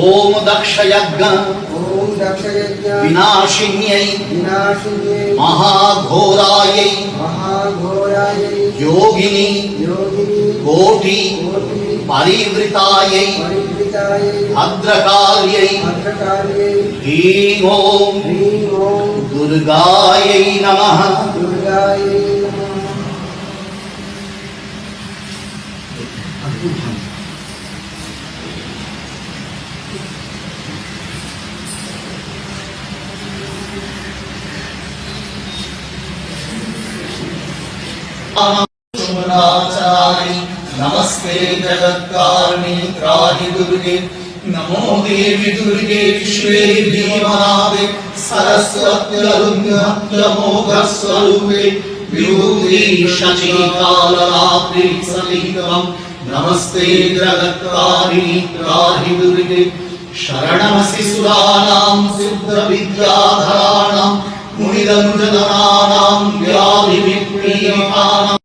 ओम दक्षयज्ञ विनाशिन्यै महाघोरायै योगिनी कोटि परिवृतायै भद्रकाल्यै ह्रीं ओम दुर्गायै नमः। नमस्ते जगत्कारिणी त्राहि दुर्गे नमो देवी दुर्गे विश्वे भीमनादे सरस्वत्यरुण्यमोघस्वरूपे विभूति शचीकालरात्रि सलितम् नमस्ते जगत्कारिणी त्राहि दुर्गे शरणमसि सुराणां सिद्धविद्याधराणां मुनिदनुजनानां व्याधिविपीडितानां